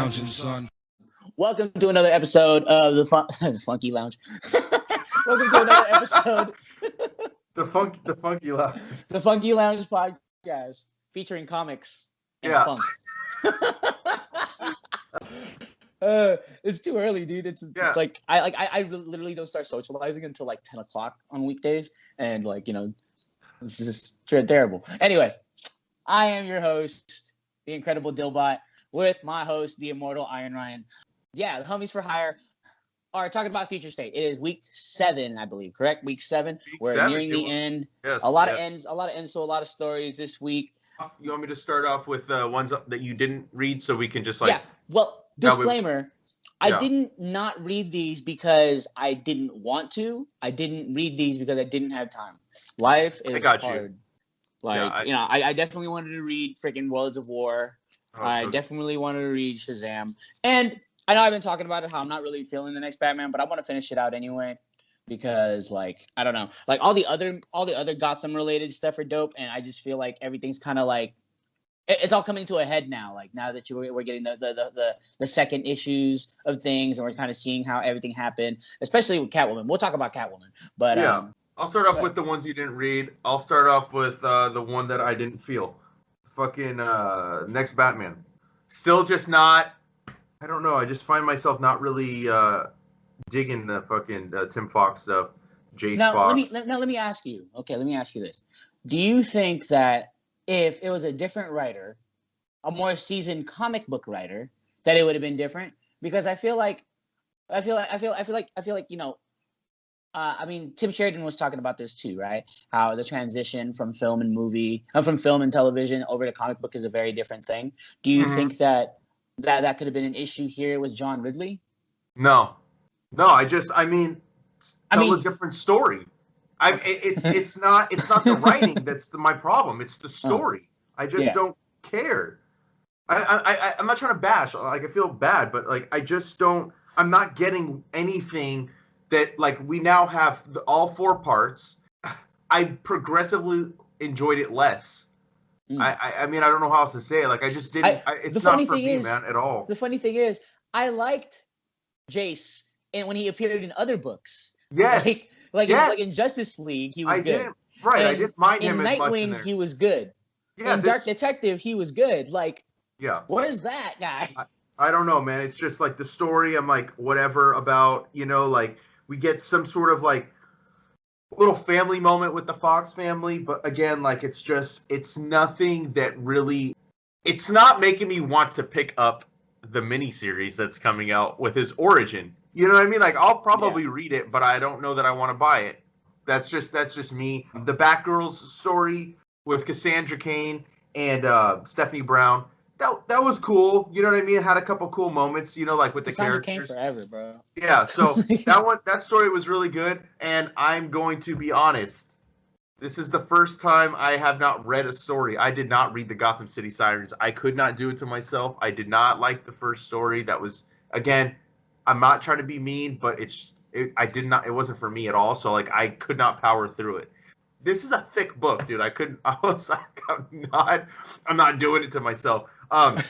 lounging, son. Welcome to another episode of the Funky Lounge. Welcome to another episode. The Funky Lounge. The Funky Lounge podcast featuring comics and funk. It's too early, dude. It's like I literally don't start socializing until like 10 o'clock on weekdays, and this is terrible. Anyway, I am your host, the Incredible Dillbot, with my host, the Immortal Iron Ryan. Yeah, the homies for hire are talking about Future State. It is week 7, I believe, correct? Week 7. We're nearing the end. Yes, a lot of ends, so a lot of stories this week. You want me to start off with ones that you didn't read so we can just disclaimer. I didn't not read these because I didn't want to. I didn't read these because I didn't have time. Life is hard. I definitely wanted to read freaking Worlds of War. I definitely wanted to read Shazam. And I know I've been talking about it, how I'm not really feeling the next Batman, but I want to finish it out anyway. Because I don't know. Like all the other Gotham related stuff are dope, and I just feel like everything's kind of like it's all coming to a head now. Like now that we're getting the second issues of things, and we're kind of seeing how everything happened, especially with Catwoman. We'll talk about Catwoman, but I'll start off with the ones you didn't read. I'll start off with the one that I didn't feel. Fucking next Batman. Still just not. I don't know. I just find myself not really digging the fucking Tim Fox stuff. Jace Fox. Let me ask you. Okay, let me ask you this. Do you think that if it was a different writer, a more seasoned comic book writer, that it would have been different? Because I feel like I mean, Tim Sheridan was talking about this too, right? How the transition from film and television over to comic book is a very different thing. Do you think that could have been an issue here with John Ridley? No. I mean, tell a different story. It's not the writing that's my problem. It's the story. I just don't care. I'm not trying to bash. Like I feel bad, but like I just don't. I'm not getting anything. That like we now have all 4 parts. I progressively enjoyed it less. I mean I don't know how else to say it. Like I just didn't. It's not for me, man, at all. The funny thing is, I liked Jace, and when he appeared in other books, yes, like in Justice League, he was good. I didn't mind him as much. In Nightwing, he was good. Yeah, in Dark Detective, he was good. Like, where's that guy? I don't know, man. It's just like the story. I'm like whatever about like. We get some sort of like little family moment with the Fox family, but again, like it's nothing that really, it's not making me want to pick up the miniseries that's coming out with his origin. You know what I mean? Like I'll probably read it, but I don't know that I want to buy it. That's just me. The Batgirl's story with Cassandra Cain and Stephanie Brown. That was cool. You know what I mean? It had a couple cool moments, like with the characters. Came forever, bro. Yeah, so that story was really good, and I'm going to be honest. This is the first time I have not read a story. I did not read the Gotham City Sirens. I could not do it to myself. I did not like the first story. That was, again, I'm not trying to be mean, but it wasn't for me at all. So like I could not power through it. This is a thick book, dude. I was like, I'm not doing it to myself. But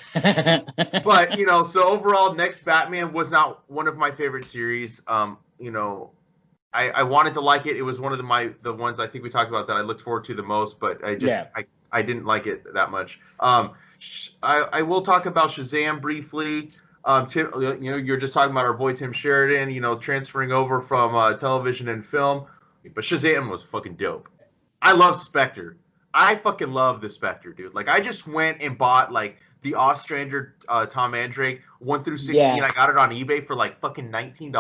so overall, Next Batman was not one of my favorite series. I wanted to like it. It was one of the ones I think we talked about that I looked forward to the most, but I didn't like it that much. I will talk about Shazam briefly. Tim, you're just talking about our boy Tim Sheridan, transferring over from television and film, but Shazam was fucking dope. I love Spectre. I fucking love the Spectre, dude. Like I just went and bought like the Ostrander Tom Mandrake 1 through 16. I got it on eBay for like fucking $19.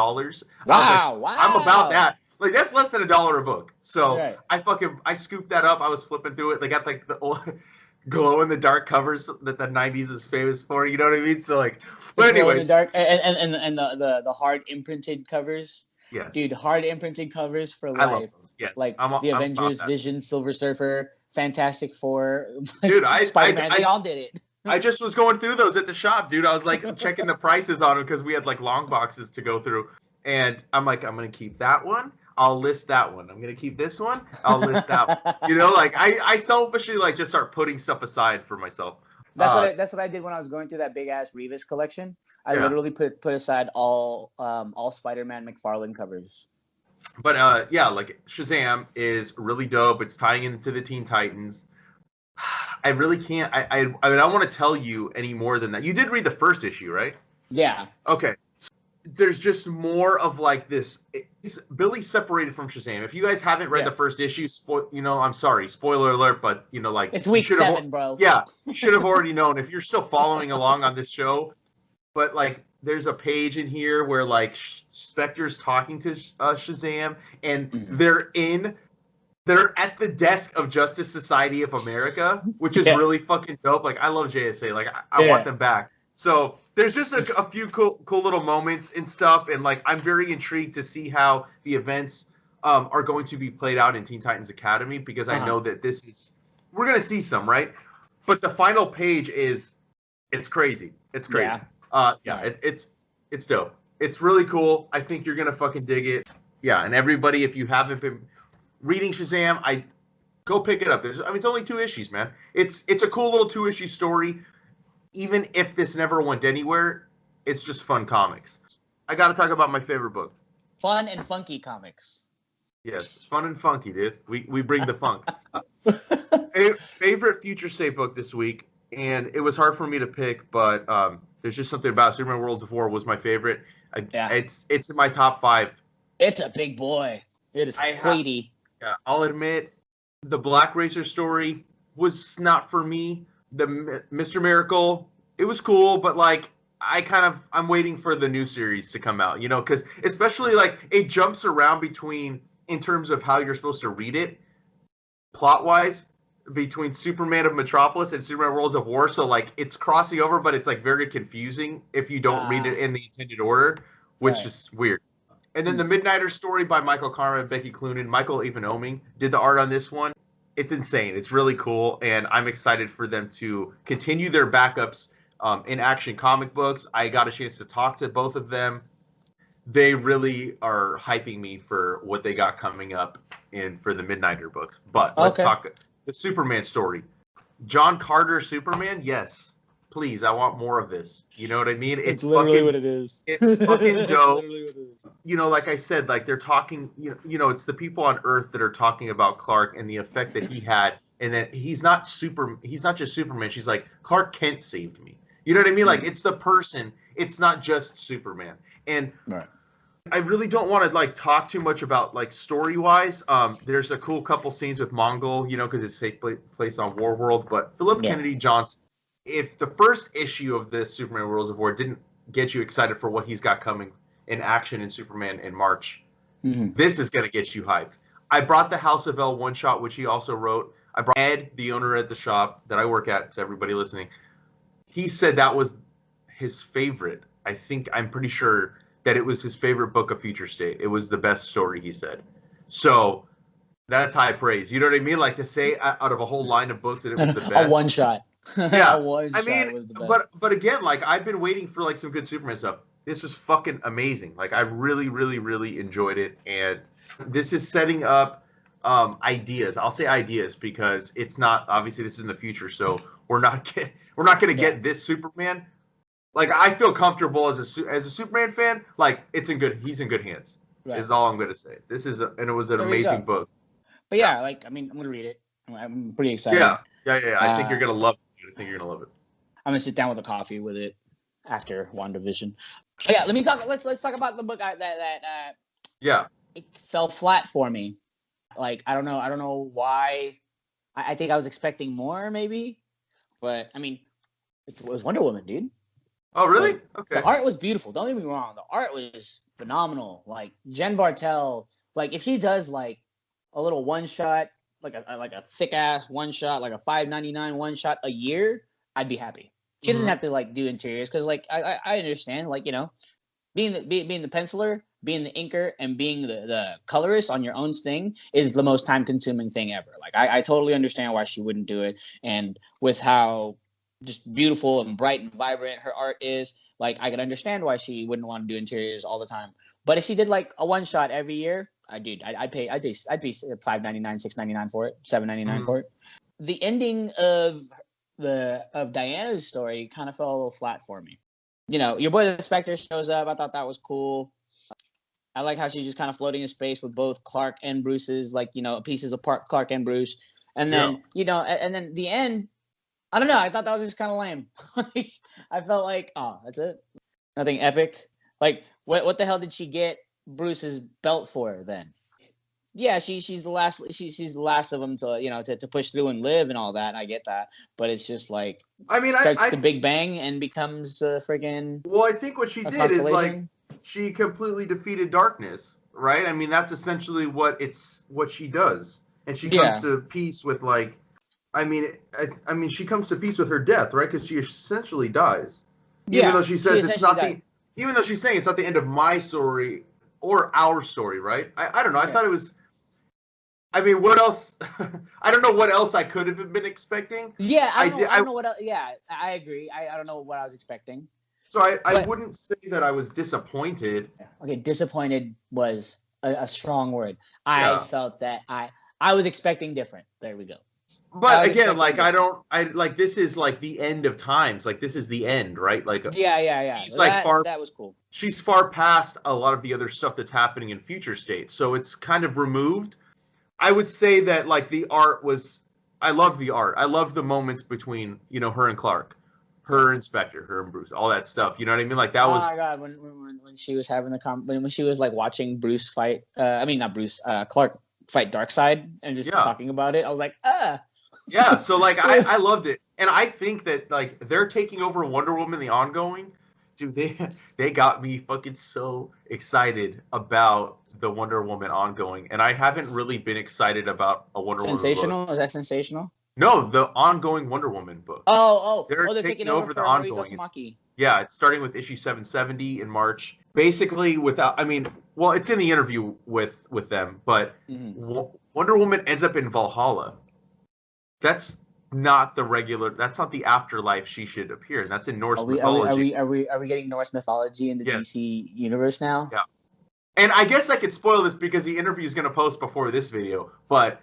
Wow. I'm about that. Like that's less than $1 a book. So I scooped that up. I was flipping through it. They got like the old glow in the dark covers that the 90s is famous for. You know what I mean? So like, but anyway, the dark and the hard imprinted covers. Yes, dude, hard imprinted covers for life. I love those. Yes, like the Avengers, Vision, Silver Surfer, Fantastic Four, dude. Spider-Man, they all did it. I just was going through those at the shop, dude. I was like checking the prices on them because we had like long boxes to go through, and I'm like, I'm gonna keep that one. I'll list that one. I'm gonna keep this one. I'll list that one. Like I selfishly like just start putting stuff aside for myself. That's what I did when I was going through that big ass Revis collection. I literally put aside all Spider-Man McFarlane covers. But like Shazam is really dope. It's tying into the Teen Titans. I really can't. I mean, I don't want to tell you any more than that. You did read the first issue, right? Yeah. Okay. There's just more of like this. Billy's separated from Shazam. If you guys haven't read the first issue, I'm sorry, spoiler alert, but like it's week 7, bro. Yeah, you should have already known if you're still following along on this show. But like, there's a page in here where like Spectre's talking to Shazam, and they're at the desk of Justice Society of America, which is really fucking dope. Like, I love JSA. Like, I want them back. So there's just a few cool little moments and stuff, and like I'm very intrigued to see how the events are going to be played out in Teen Titans Academy, because I know that we're gonna see some, right? But the final page it's crazy. It's crazy. It's dope. It's really cool. I think you're gonna fucking dig it. Yeah, and everybody, if you haven't been reading Shazam, go pick it up. It's only 2 issues, man. It's a cool little 2-issue story. Even if this never went anywhere, it's just fun comics. I got to talk about my favorite book. Fun and funky comics. Yes, fun and funky, dude. We bring the funk. Favorite Future State book this week, and it was hard for me to pick, but there's just something about Superman Worlds of War was my favorite. It's in my top 5. It's a big boy. It is weighty. I'll admit, the Black Racer story was not for me. The Mr. Miracle, it was cool, but like I'm waiting for the new series to come out, because especially like it jumps around between, in terms of how you're supposed to read it, plot wise, between Superman of Metropolis and Superman Worlds of War. So like it's crossing over, but it's like very confusing if you don't read it in the intended order, which is weird. And then the Midnighter story by Michael Karma and Becky Cloonan. Michael Evanoming did the art on this one. It's insane. It's really cool, and I'm excited for them to continue their backups in Action comic books. I got a chance to talk to both of them. They really are hyping me for what they got coming up for the Midnighter books. But let's talk the Superman story. John Carter Superman, yes. Please, I want more of this. You know what I mean? It's literally what it is. It's fucking dope. Literally what it is. Like I said, like they're talking, it's the people on Earth that are talking about Clark and the effect that he had, and that he's not just Superman. She's like, Clark Kent saved me. You know what I mean? Like, it's the person. It's not just Superman. And I really don't want to like talk too much about like story wise. There's a cool couple scenes with Mongol, because it's takes place on War World. But Philip Kennedy Johnson, if the first issue of this Superman Worlds of War didn't get you excited for what he's got coming in Action in Superman in March, this is going to get you hyped. I brought the House of L one-shot, which he also wrote. I brought Ed, the owner at the shop that I work at, to everybody listening. He said that was his favorite. I'm pretty sure that it was his favorite book of Future State. It was the best story, he said. So that's high praise. You know what I mean? Like, to say out of a whole line of books that it was the best. A one-shot. Yeah, was the best. But again, like I've been waiting for like some good Superman stuff. This was fucking amazing. Like I really, really, really enjoyed it, and this is setting up ideas. I'll say ideas because it's not obviously this is in the future, so we're not going to get this Superman. Like I feel comfortable as a Superman fan. Like he's in good hands. Right. Is all I'm going to say. And it was an amazing book. But yeah, like I'm going to read it. I'm pretty excited. Yeah. I think you're going to love it. I think you're gonna love it. I'm gonna sit down with a coffee with it after WandaVision. Oh, yeah, let me talk. Let's talk about the book that it fell flat for me. Like I don't know why. I think I was expecting more, maybe, but I mean, it was Wonder Woman, dude. Oh really? Like, okay. The art was beautiful. Don't get me wrong. The art was phenomenal. Like Jen Bartel. Like if she does like a little one shot. Like a thick ass one shot, like a $5.99 one shot a year, I'd be happy. She doesn't have to like do interiors because like I understand like being the penciler, being the inker, and being the colorist on your own thing is the most time consuming thing ever. Like I totally understand why she wouldn't do it, and with how just beautiful and bright and vibrant her art is, like I could understand why she wouldn't want to do interiors all the time. But if she did like a one shot every year. I'd pay $5.99, $6.99 for it, $7.99 for it. The ending of of Diana's story kind of fell a little flat for me. You know, your boy the Spectre shows up. I thought that was cool. I like how she's just kind of floating in space with both Clark and Bruce's, like, you know, pieces of Clark and Bruce. And then, you know, and then the end, I don't know. I thought that was just kind of lame. I felt like, oh, that's it. Nothing epic. Like, what the hell did she get Bruce's belt for then? Yeah, she's the last. She's the last of them to, you know, to push through and live and all that. I get that, but it's just like, I mean, starts the Big Bang and becomes friggin'. Well, I think what she did is like she completely defeated darkness, right? I mean, that's essentially what she does, and she comes to peace with like, I mean, she comes to peace with her death, right? Because she essentially dies, even though she says it's not even though she's saying it's not the end of my story or our story, right? I don't know. I thought it was. I mean, what else? I don't know what else I could have been expecting. Yeah, I don't know what else. Yeah, I agree. I don't know what I was expecting. So I wouldn't say that I was disappointed. Okay, disappointed was a strong word. I felt that I was expecting different. There we go. But again, like this is like the end of times. Like this is the end, right? Like yeah. She's that was cool. She's far past a lot of the other stuff that's happening in future states. So it's kind of removed. I would say that like the art was. I love the art. I love the moments between, you know, her and Clark, her and Spectre, her and Bruce, all that stuff. You know what I mean? Like that was. Oh my god! When she was having when she was like watching Bruce fight. I mean, not Bruce. Clark fight Darkseid and just talking about it. I was like, Yeah, so like I loved it, and I think that like they're taking over Wonder Woman the ongoing. Dude, they got me fucking so excited about the Wonder Woman ongoing, and I haven't really been excited about a Wonder Woman book. Sensational? Is that Sensational? No, the ongoing Wonder Woman book. They're taking over the ongoing. Yeah, it's starting with issue 770 in March. Basically, it's in the interview with them, but Wonder Woman ends up in Valhalla. That's not that's not the afterlife she should appear in. That's in Norse mythology. Are we getting Norse mythology in the DC universe now? Yeah. And I guess I could spoil this because the interview is going to post before this video, but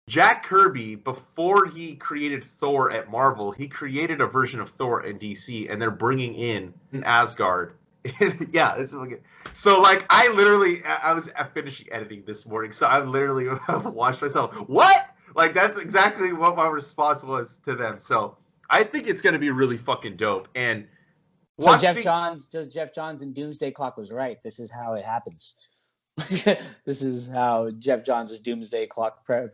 Jack Kirby, before he created Thor at Marvel, he created a version of Thor in DC, and they're bringing in Asgard. Yeah, this is good. So like I was finishing editing this morning, so I literally watched myself. What? Like, that's exactly what my response was to them. So I think it's going to be really fucking dope. And so Jeff Johns and Doomsday Clock was right. This is how it happens. This is how Jeff Johns' Doomsday Clock, like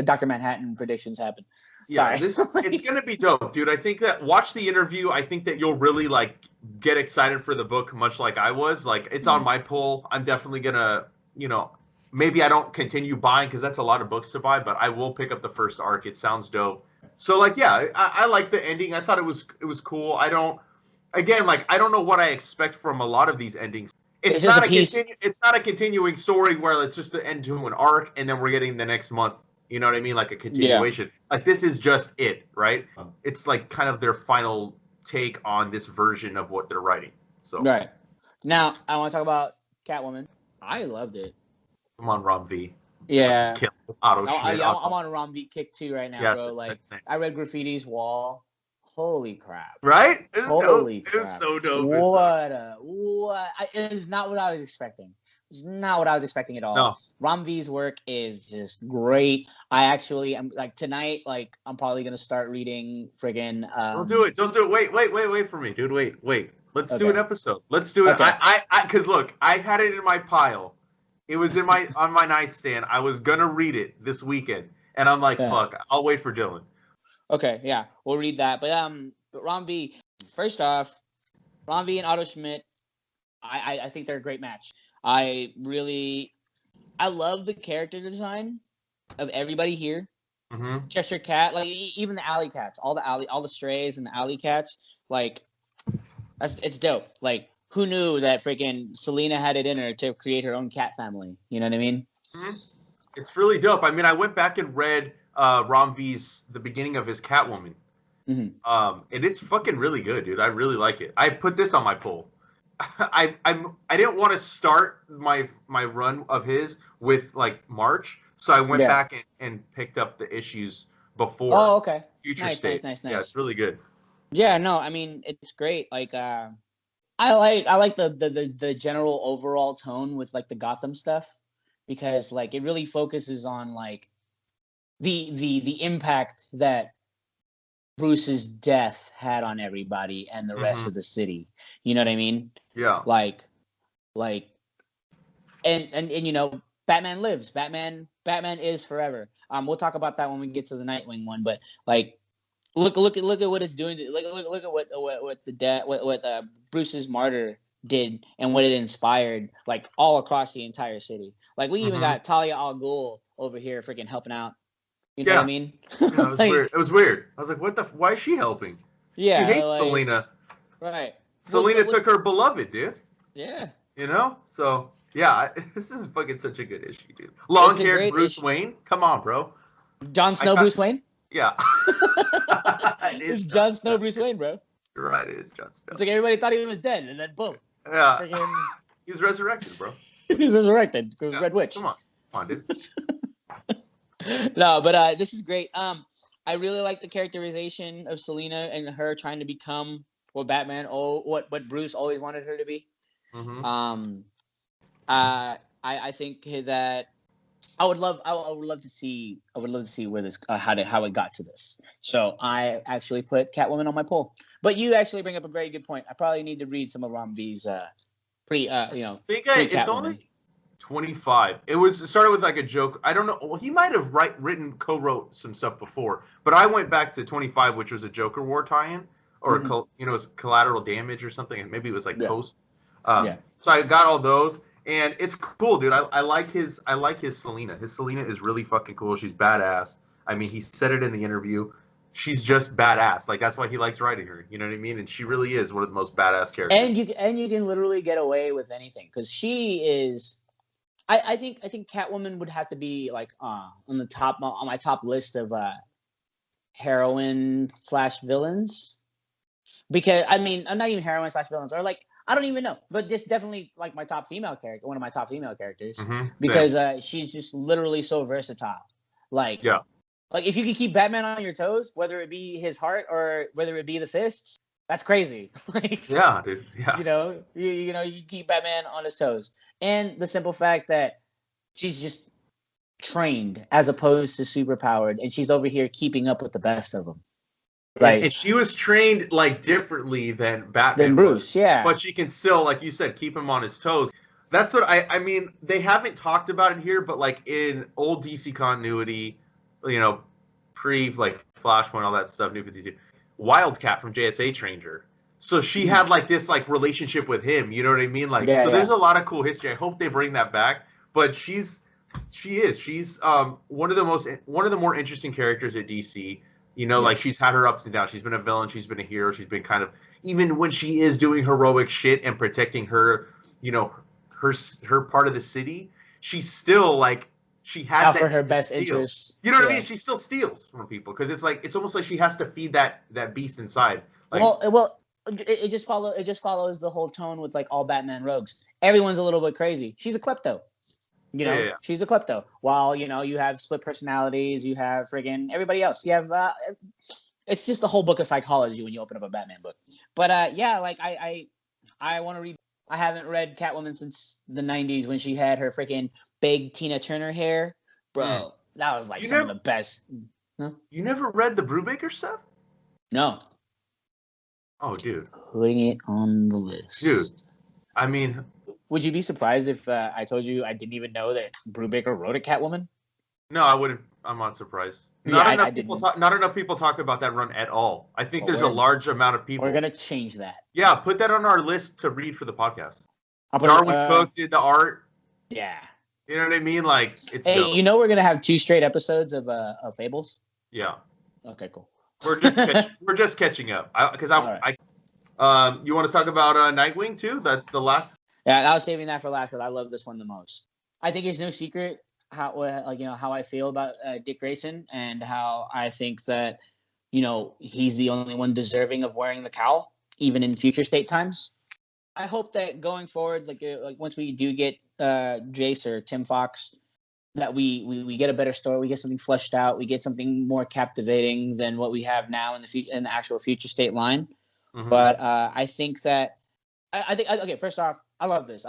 Dr. Manhattan predictions happen. Yeah, it's going to be dope, dude. I think that watch the interview. I think that you'll really like get excited for the book, much like I was. Like, it's on my pull. I'm definitely going to, you know, maybe I don't continue buying because that's a lot of books to buy, but I will pick up the first arc. It sounds dope. So like, yeah, I like the ending. I thought it was cool. I don't know what I expect from a lot of these endings. It's not a continuing story where it's just the end to an arc and then we're getting the next month. You know what I mean? Like a continuation. Yeah. Like this is just it, right? It's like kind of their final take on this version of what they're writing. So right. Now I want to talk about Catwoman. I loved it. I'm on Ranvee. Yeah. I'm on a Ranvee kick too right now, bro. Like I read Graffiti's Wall. Holy crap! Right? Holy crap! It was so dope. It is not what I was expecting. It's not what I was expecting at all. No. Ranvee's work is just great. I actually am like tonight. Like I'm probably gonna start reading friggin'. Don't do it. Wait for me, dude. Wait. Let's do an episode. Let's do it. Okay. Because look, I had it in my pile. It was on my nightstand. I was gonna read it this weekend, and I'm like, fuck. I'll wait for Dylan. Okay, yeah, we'll read that. But Ranvee. First off, Ranvee and Otto Schmidt. I think they're a great match. I love the character design of everybody here. Mm-hmm. Cheshire Cat, like even the alley cats, all the strays and the alley cats, like it's dope. Like who knew that freaking Selena had it in her to create her own cat family? You know what I mean? Mm-hmm. It's really dope. I mean, I went back and read Ranvee's the beginning of his Catwoman, and it's fucking really good, dude. I really like it. I put this on my poll. I didn't want to start my run of his with like March, so I went back and picked up the issues before. Oh, okay. Future nice, state. Nice. Yeah, it's really good. Yeah, no, I mean it's great. Like, I like the general overall tone with like the Gotham stuff because like it really focuses on like the impact that Bruce's death had on everybody and the rest of the city. You know what I mean? Yeah. Like and you know, Batman lives. Batman is forever. We'll talk about that when we get to the Nightwing one, but like look at what it's doing. Look at what Bruce's martyr did and what it inspired like all across the entire city. Like we even got Talia al Ghul over here freaking helping out. You know what I mean? Yeah, it was weird. It was weird. I was like, what the? Why is she helping? Yeah, she hates Selina. Right. Selina took her beloved, dude. Yeah. You know? So, yeah, this is fucking such a good issue, dude. Long-haired Bruce Wayne? Come on, bro. Jon Snow Bruce Wayne? Yeah. It's Jon Snow Bruce Wayne, bro. You're right, it is Jon Snow. It's like everybody thought he was dead, and then boom. Yeah. Freaking... He was resurrected, bro. He was resurrected. Yeah. Red Witch. Come on, dude. No, but this is great. I really like the characterization of Selina and her trying to become what what Bruce always wanted her to be. I think that I would love to see where this how it got to this. So I actually put Catwoman on my poll. But you actually bring up a very good point. I probably need to read some of Ranvee's it's only 25. It started with like a joke. I don't know. Well, he might have co-wrote some stuff before, but I went back to 25, which was a Joker War tie-in, or it was Collateral Damage or something. Maybe it was like Post. So I got all those, and it's cool, dude. I like his Selina. His Selina is really fucking cool. She's badass. I mean, he said it in the interview. She's just badass. Like that's why he likes writing her. You know what I mean? And she really is one of the most badass characters. And you can literally get away with anything because she is. I think Catwoman would have to be like on my top list of heroine / villains, because I mean I'm not even heroine / villains, or like I don't even know, but just definitely like one of my top female characters, because she's just literally so versatile. Like if you could keep Batman on your toes, whether it be his heart or whether it be the fists, that's crazy. Like, yeah, dude. Yeah. You keep Batman on his toes. And the simple fact that she's just trained as opposed to superpowered, and she's over here keeping up with the best of them. Right. And she was trained like differently than Batman. Than Bruce, yeah. But she can still, like you said, keep him on his toes. That's what I mean, they haven't talked about it here, but like in old DC continuity, pre like Flashpoint, all that stuff, New 52, Wildcat from JSA trained her. So she had like this like relationship with him, you know what I mean? Like there's a lot of cool history. I hope they bring that back. But she's one of the more interesting characters at DC. Like she's had her ups and downs. She's been a villain, she's been a hero, she's been kind of, even when she is doing heroic shit and protecting her, her part of the city, she's still like she has out for her best interests. You know what I mean? She still steals from people because it's almost like she has to feed that beast inside. Like, well. It just follows the whole tone with like all Batman rogues. Everyone's a little bit crazy. She's a klepto. She's a klepto. While you have split personalities, you have friggin' everybody else. You have it's just a whole book of psychology when you open up a Batman book. But like I want to read. I haven't read Catwoman since the 90s when she had her freaking big Tina Turner hair, bro. That was like some of the best. Huh? You never read the Brubaker stuff? No. Oh, dude. Putting it on the list. Dude, I mean... Would you be surprised if I told you I didn't even know that Brubaker wrote a Catwoman? No, I wouldn't. I'm not surprised. Not enough people talk about that run at all. I think there's a large amount of people. We're going to change that. Yeah, put that on our list to read for the podcast. Darwin Cook did the art. Yeah. You know what I mean? Like, it's Hey, dope. We're going to have 2 straight episodes of Fables? Yeah. Okay, cool. We're just catching up. You want to talk about Nightwing too? The last. Yeah, I was saving that for last because I love this one the most. I think it's no secret how I feel about Dick Grayson and how I think that he's the only one deserving of wearing the cowl, even in future state times. I hope that going forward, like once we do get Jace or Tim Fox, that we get a better story, we get something fleshed out, we get something more captivating than what we have now in the actual Future State line. Mm-hmm. But I think that I think okay. First off, I love this.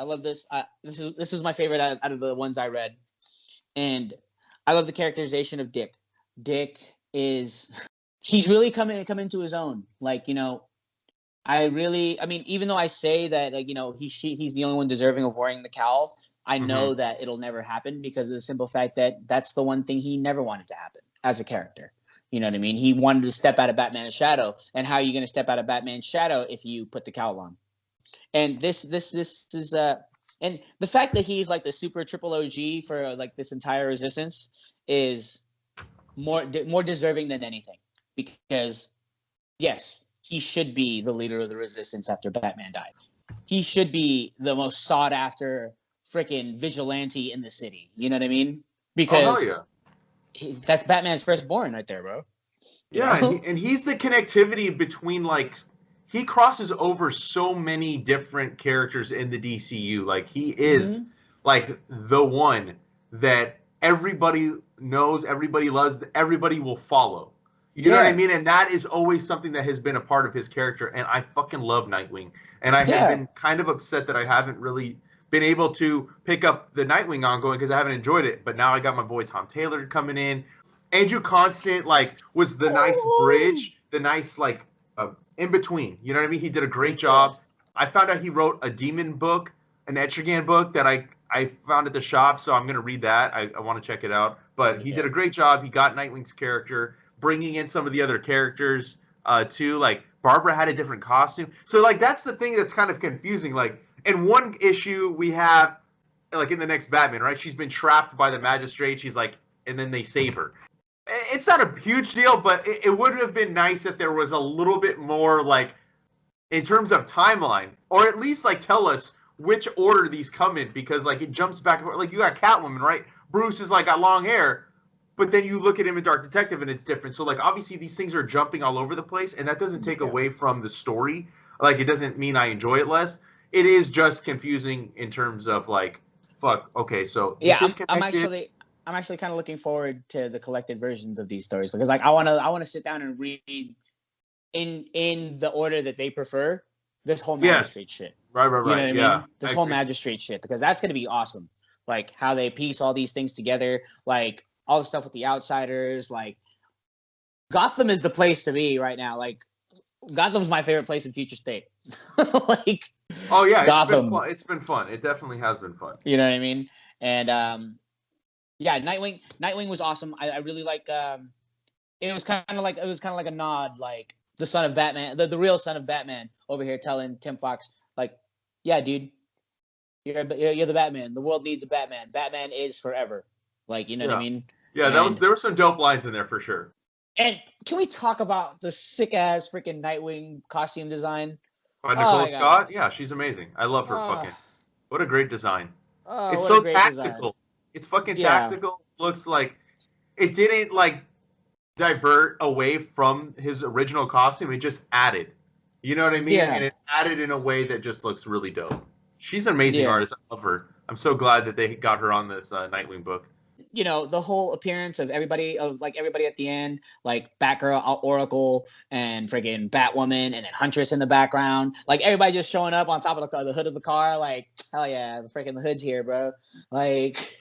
This is my favorite out of the ones I read, and I love the characterization of Dick. Dick he's really come into his own. Like, you know, I mean, even though I say that, like, you know, he's the only one deserving of wearing the cowl, I know that it'll never happen because of the simple fact that that's the one thing he never wanted to happen as a character. You know what I mean? He wanted to step out of Batman's shadow, and how are you going to step out of Batman's shadow if you put the cowl on? And this is and the fact that he's like the super triple OG for like this entire Resistance is more deserving than anything, because yes, he should be the leader of the Resistance after Batman died. He should be the most sought after freaking vigilante in the city. You know what I mean? Because that's Batman's firstborn right there, bro. Yeah, and he's the connectivity between, like, he crosses over so many different characters in the DCU. Like, he is like the one that everybody knows, everybody loves, everybody will follow. You know what I mean? And that is always something that has been a part of his character. And I fucking love Nightwing. And I have been kind of upset that I haven't really been able to pick up the Nightwing ongoing because I haven't enjoyed it. But now I got my boy Tom Taylor coming in. Andrew Constant, like, was the nice bridge, the nice, like, in between. You know what I mean? He did a great job. I found out he wrote a demon book, an Etrigan book that I found at the shop, so I'm going to read that. I want to check it out. But he did a great job. He got Nightwing's character, bringing in some of the other characters, too. Like, Barbara had a different costume. So, like, that's the thing that's kind of confusing. Like, in one issue, we have, like, in the next Batman, right? She's been trapped by the magistrate. She's like, and then they save her. It's not a huge deal, but it would have been nice if there was a little bit more, like, in terms of timeline, or at least, like, tell us which order these come in, because, like, it jumps back and forth. Like, you got Catwoman, right? Bruce is, like, got long hair, but then you look at him in Dark Detective and it's different. So, like, obviously these things are jumping all over the place, and that doesn't take away from the story. Like, it doesn't mean I enjoy it less. It is just confusing in terms of, like, fuck, okay, so yeah, I'm actually kind of looking forward to the collected versions of these stories, because, like, I want to sit down and read in the order that they prefer this whole magistrate shit. Right. You know what I mean? This whole magistrate shit, because that's going to be awesome. Like, how they piece all these things together, like all the stuff with the Outsiders. Like, Gotham is the place to be right now. Like, Gotham's my favorite place in Future State. Like, oh yeah, Gotham. It's been fun. It definitely has been fun. You know what I mean? And yeah, Nightwing was awesome. I really like. It was kind of like a nod, like the son of Batman, the real son of Batman over here telling Tim Fox, like, yeah, dude, you're the Batman. The world needs a Batman. Batman is forever. Like, you know what I mean? Yeah, there were some dope lines in there for sure. And can we talk about the sick ass freaking Nightwing costume design? By Nicole Scott? Yeah, she's amazing. I love her fucking. What a great design. It's so tactical. Design. It's fucking tactical. Looks like it didn't, like, divert away from his original costume. It just added. You know what I mean? Yeah. And it added in a way that just looks really dope. She's an amazing artist. I love her. I'm so glad that they got her on this Nightwing book. You know, the whole appearance of everybody at the end, like Batgirl, Oracle, and friggin' Batwoman, and then Huntress in the background. Like, everybody just showing up on top of the hood of the car. Like, hell yeah, the freaking hood's here, bro. Like,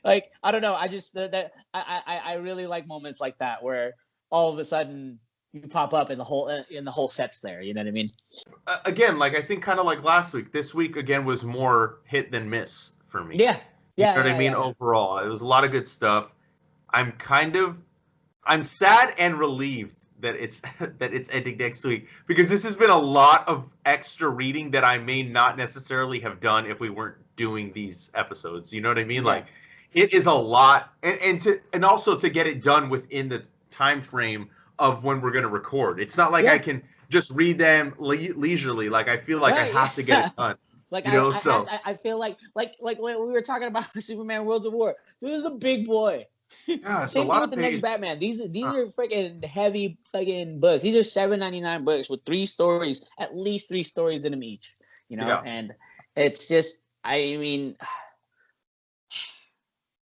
like, I don't know. I just I really like moments like that where all of a sudden you pop up and the whole set's there. You know what I mean? Again, like, I think kind of like last week. This week again was more hit than miss for me. Yeah. You know what I mean? Overall, it was a lot of good stuff. I'm sad and relieved that it's ending next week, because this has been a lot of extra reading that I may not necessarily have done if we weren't doing these episodes. You know what I mean? Yeah. Like, it is a lot, and also to get it done within the time frame of when we're going to record. It's not like I can just read them leisurely. Like, I feel like I have to get it done. Like, I feel like we were talking about Superman Worlds of War. This is a big boy. Yeah, same thing with the next Batman. These are freaking heavy fucking books. These are $7.99 books with 3 stories, at least 3 stories in them each. You know, and it's just, I mean,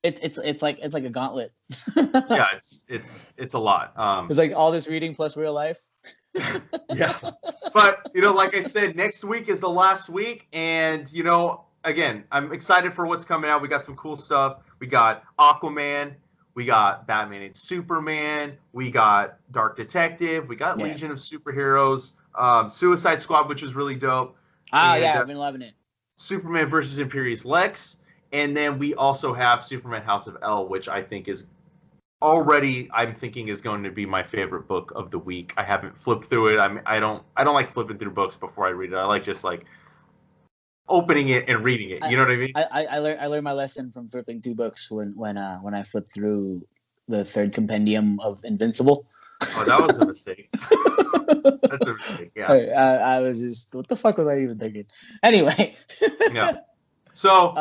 It's like a gauntlet. Yeah, it's a lot. It's like all this reading plus real life. Yeah, but like I said, next week is the last week, and again, I'm excited for what's coming out. We got some cool stuff. We got Aquaman, we got Batman and Superman, we got Dark Detective, we got Legion of Superheroes, Suicide Squad, which is really dope. I've been loving it. Superman versus Imperious Lex, and then we also have Superman House of L, which I think is I'm thinking is going to be my favorite book of the week. I haven't flipped through it. I don't like flipping through books before I read it. I like just like opening it and reading it. You know what I mean? I learned my lesson from flipping through books when I flipped through the third compendium of Invincible. Oh, that was a mistake. That's a mistake. Yeah. I was just, what the fuck was I even thinking? Anyway. Yeah. So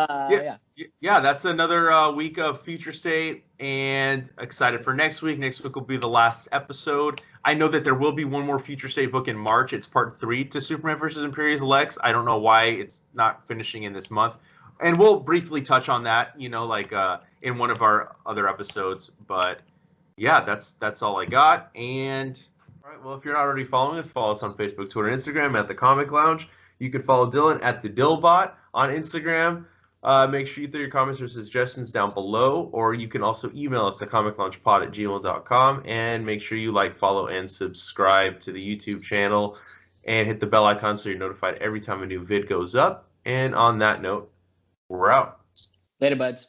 that's another week of Future State, and excited for next week. Next week will be the last episode. I know that there will be one more Future State book in March. It's part 3 to Superman versus Imperious Lex. I don't know why it's not finishing in this month, and we'll briefly touch on that, in one of our other episodes. But yeah, that's all I got. And all right, well, if you're not already following us, follow us on Facebook, Twitter, and Instagram at The Comic Lounge. You can follow Dylan at the Dillbot on Instagram. Make sure you throw your comments or suggestions down below, or you can also email us at thecomicloungepod@gmail.com, and make sure you like, follow, and subscribe to the YouTube channel, and hit the bell icon so you're notified every time a new vid goes up. And on that note, we're out. Later, buds.